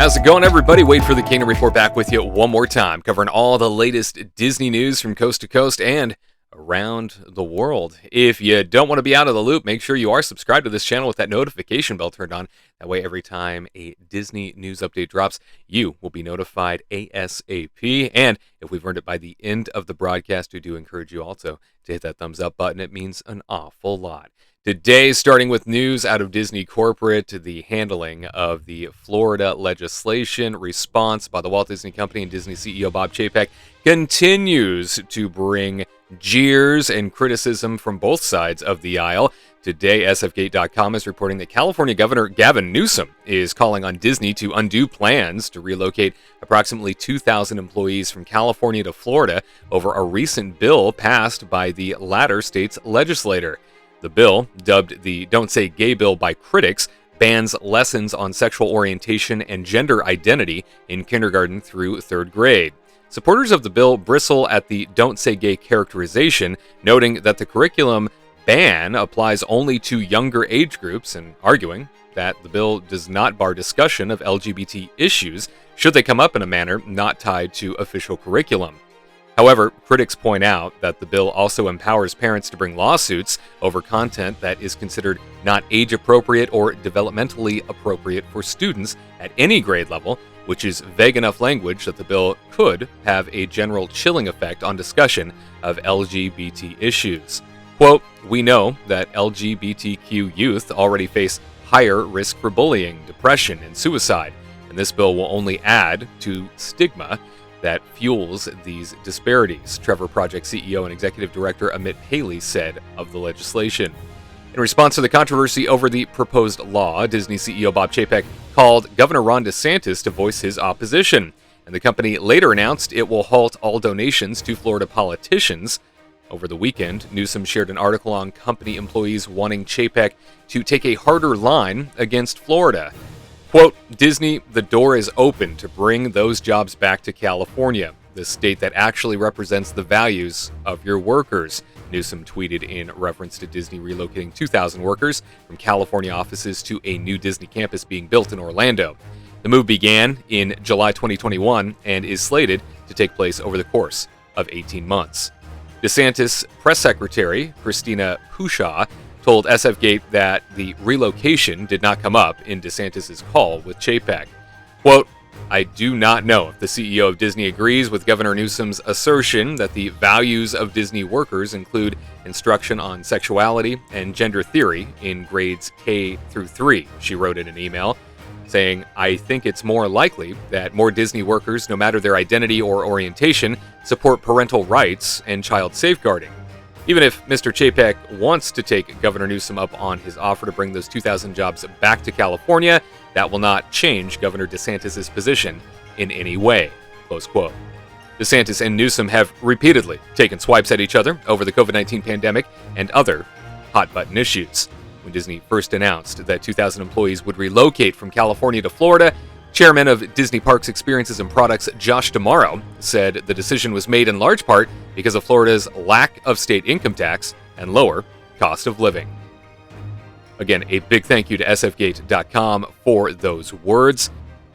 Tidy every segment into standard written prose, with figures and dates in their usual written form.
How's it going, everybody? Wait for the Kingdom Report back with you one more time, covering all the latest Disney news from coast to coast and around the world. If you don't want to be out of the loop, make sure you are subscribed to this channel with that notification bell turned on. That way, every time a Disney news update drops, you will be notified ASAP. And if we've earned it by the end of the broadcast, we do encourage you also to hit that thumbs up button. It means an awful lot. Today, starting with news out of Disney corporate, the handling of the Florida legislation response by the Walt Disney Company and Disney CEO Bob Chapek continues to bring jeers and criticism from both sides of the aisle. Today, sfgate.com is reporting that California Governor Gavin Newsom is calling on Disney to undo plans to relocate approximately 2,000 employees from California to Florida over a recent bill passed by the latter state's legislator. The bill, dubbed the Don't Say Gay Bill by critics, bans lessons on sexual orientation and gender identity in kindergarten through third grade. Supporters of the bill bristle at the Don't Say Gay characterization, noting that the curriculum ban applies only to younger age groups and arguing that the bill does not bar discussion of LGBT issues should they come up in a manner not tied to official curriculum. However, critics point out that the bill also empowers parents to bring lawsuits over content that is considered not age-appropriate or developmentally appropriate for students at any grade level, which is vague enough language that the bill could have a general chilling effect on discussion of LGBT issues. Quote, "We know that LGBTQ youth already face higher risk for bullying, depression, and suicide, and this bill will only add to stigma that fuels these disparities," Trevor Project CEO and Executive Director Amit Haley said of the legislation. In response to the controversy over the proposed law, Disney CEO Bob Chapek called Governor Ron DeSantis to voice his opposition, and the company later announced it will halt all donations to Florida politicians. Over the weekend, Newsom shared an article on company employees wanting Chapek to take a harder line against Florida. Quote, "Disney, the door is open to bring those jobs back to California, the state that actually represents the values of your workers," Newsom tweeted in reference to Disney relocating 2,000 workers from California offices to a new Disney campus being built in Orlando. The move began in July 2021 and is slated to take place over the course of 18 months. DeSantis press secretary Christina Pushaw told SFGate that the relocation did not come up in DeSantis' call with Chapek. Quote, "I do not know if the CEO of Disney agrees with Governor Newsom's assertion that the values of Disney workers include instruction on sexuality and gender theory in grades K through 3, she wrote in an email, saying, "I think it's more likely that more Disney workers, no matter their identity or orientation, support parental rights and child safeguarding." Even if Mr. Chapek wants to take Governor Newsom up on his offer to bring those 2,000 jobs back to California, that will not change Governor DeSantis' position in any way, close quote. DeSantis and Newsom have repeatedly taken swipes at each other over the COVID-19 pandemic and other hot-button issues. When Disney first announced that 2,000 employees would relocate from California to Florida, Chairman of Disney Parks Experiences and Products Josh D'Amaro said the decision was made in large part because of Florida's lack of state income tax and lower cost of living. Again, a big thank you to sfgate.com for those words.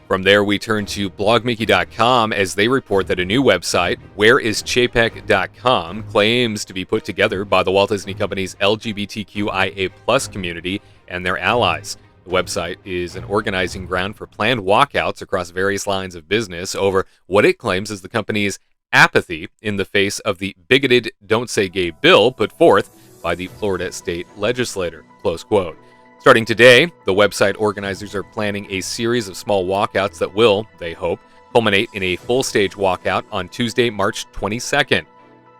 From there, we turn to blogmickey.com as they report that a new website, whereischapek.com, claims to be put together by the Walt Disney Company's LGBTQIA+ community and their allies. The website is an organizing ground for planned walkouts across various lines of business over what it claims is the company's apathy in the face of the bigoted Don't Say Gay bill put forth by the Florida state legislator, close quote. Starting today, the website organizers are planning a series of small walkouts that will, they hope, culminate in a full-stage walkout on Tuesday, March 22nd.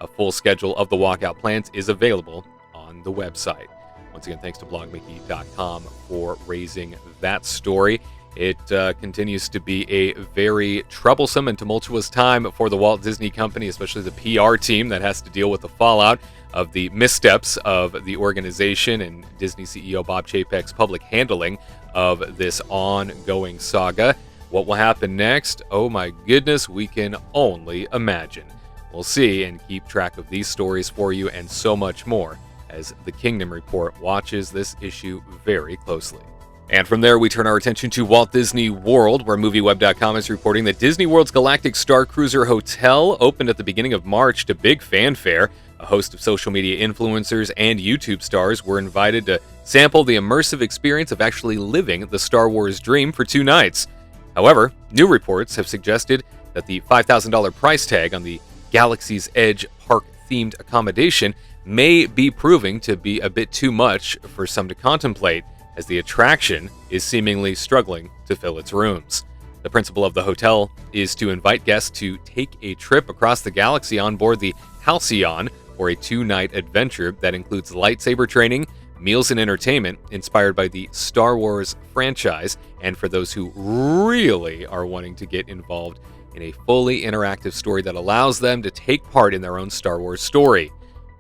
A full schedule of the walkout plans is available on the website. Once again, thanks to blogmickey.com for raising that story. It continues to be a very troublesome and tumultuous time for the Walt Disney Company, especially the PR team that has to deal with the fallout of the missteps of the organization and Disney CEO Bob Chapek's public handling of this ongoing saga. What will happen next? Oh my goodness, we can only imagine. We'll see and keep track of these stories for you and so much more as the Kingdom Report watches this issue very closely. And from there, we turn our attention to Walt Disney World, where MovieWeb.com is reporting that Disney World's Galactic Star Cruiser Hotel opened at the beginning of March to big fanfare. A host of social media influencers and YouTube stars were invited to sample the immersive experience of actually living the Star Wars dream for 2 nights. However, new reports have suggested that the $5,000 price tag on the Galaxy's Edge park-themed accommodation may be proving to be a bit too much for some to contemplate, as the attraction is seemingly struggling to fill its rooms. The principle of the hotel is to invite guests to take a trip across the galaxy on board the Halcyon for a 2-night adventure that includes lightsaber training, meals and entertainment inspired by the Star Wars franchise, and for those who really are wanting to get involved in a fully interactive story that allows them to take part in their own Star Wars story.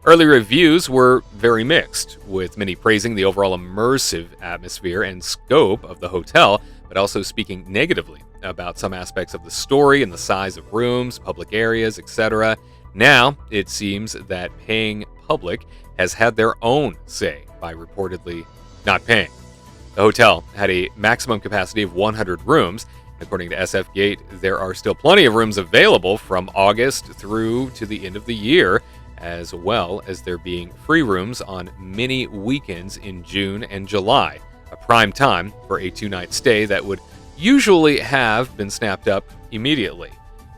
Early reviews were very mixed, with many praising the overall immersive atmosphere and scope of the hotel, but also speaking negatively about some aspects of the story and the size of rooms, public areas, etc. Now, it seems that paying public has had their own say by reportedly not paying. The hotel had a maximum capacity of 100 rooms. According to SF Gate, there are still plenty of rooms available from August through to the end of the year, as well as there being free rooms on many weekends in June and July, a prime time for a 2-night stay that would usually have been snapped up immediately.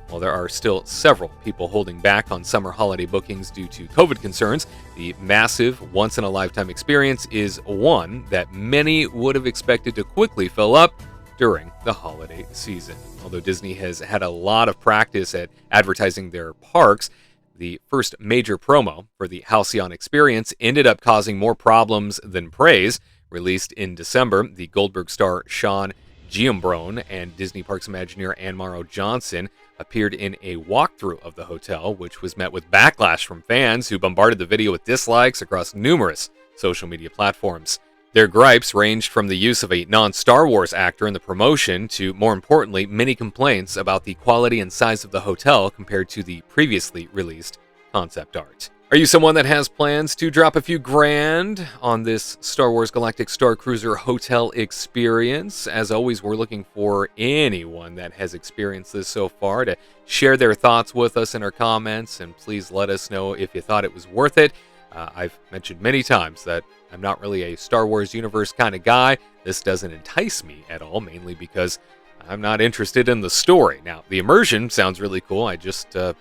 While there are still several people holding back on summer holiday bookings due to COVID concerns, the massive, once-in-a-lifetime experience is one that many would have expected to quickly fill up during the holiday season. Although Disney has had a lot of practice at advertising their parks, the first major promo for the Halcyon experience ended up causing more problems than praise. Released in December, the Goldberg star Sean Giambrone and Disney Parks Imagineer Ann Morrow Johnson appeared in a walkthrough of the hotel, which was met with backlash from fans who bombarded the video with dislikes across numerous social media platforms. Their gripes ranged from the use of a non-Star Wars actor in the promotion to, more importantly, many complaints about the quality and size of the hotel compared to the previously released concept art. Are you someone that has plans to drop a few grand on this Star Wars Galactic Star Cruiser hotel experience? As always, we're looking for anyone that has experienced this so far to share their thoughts with us in our comments, and please let us know if you thought it was worth it. I've mentioned many times that I'm not really a Star Wars universe kind of guy. This doesn't entice me at all, mainly because I'm not interested in the story. Now, the immersion sounds really cool. I just, I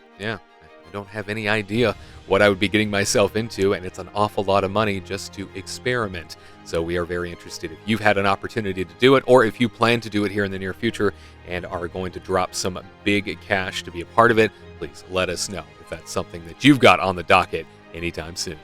don't have any idea what I would be getting myself into, and it's an awful lot of money just to experiment. So we are very interested if you've had an opportunity to do it, or if you plan to do it here in the near future and are going to drop some big cash to be a part of it, please let us know if that's something that you've got on the docket anytime soon.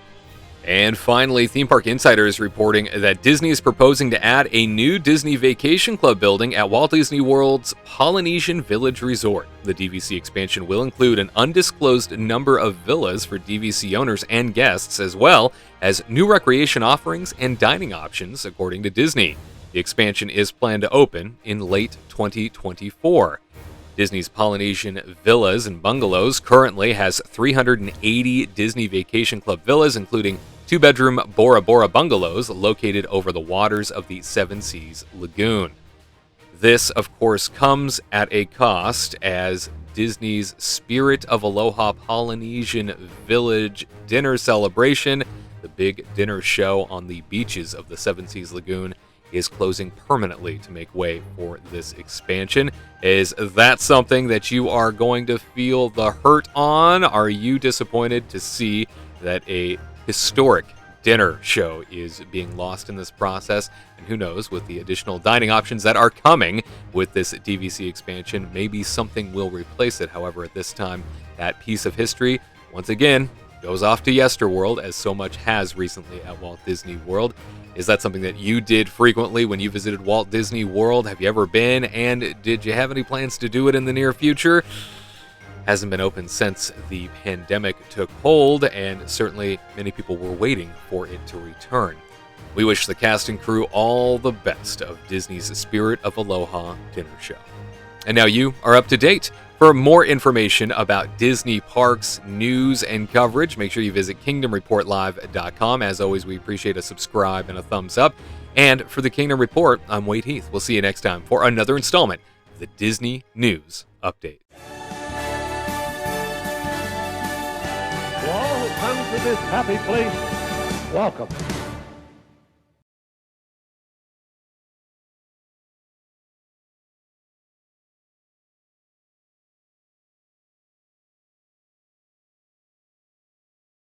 And finally, Theme Park Insider is reporting that Disney is proposing to add a new Disney Vacation Club building at Walt Disney World's Polynesian Village Resort. The DVC expansion will include an undisclosed number of villas for DVC owners and guests, as well as new recreation offerings and dining options, according to Disney. The expansion is planned to open in late 2024. Disney's Polynesian Villas and Bungalows currently has 380 Disney Vacation Club villas, including 2-bedroom Bora Bora bungalows located over the waters of the Seven Seas Lagoon. This, of course, comes at a cost, as Disney's Spirit of Aloha Polynesian Village dinner celebration, the big dinner show on the beaches of the Seven Seas Lagoon, is closing permanently to make way for this expansion. Is that something that you are going to feel the hurt on? Are you disappointed to see that a historic dinner show is being lost in this process? And who knows, with the additional dining options that are coming with this DVC expansion, maybe something will replace it. However, at this time, that piece of history, once again, goes off to yesterworld, as so much has recently at Walt Disney World. Is that something that you did frequently when you visited Walt Disney World? Have you ever been? And did you have any plans to do it in the near future? Hasn't been open since the pandemic took hold, and certainly many people were waiting for it to return. We wish the cast and crew all the best of Disney's Spirit of Aloha dinner show. And now you are up to date. For more information about Disney parks, news, and coverage, make sure you visit KingdomReportLive.com. As always, we appreciate a subscribe and a thumbs up. And for the Kingdom Report, I'm Wade Heath. We'll see you next time for another installment of the Disney News Update. To all who come to this happy place, welcome.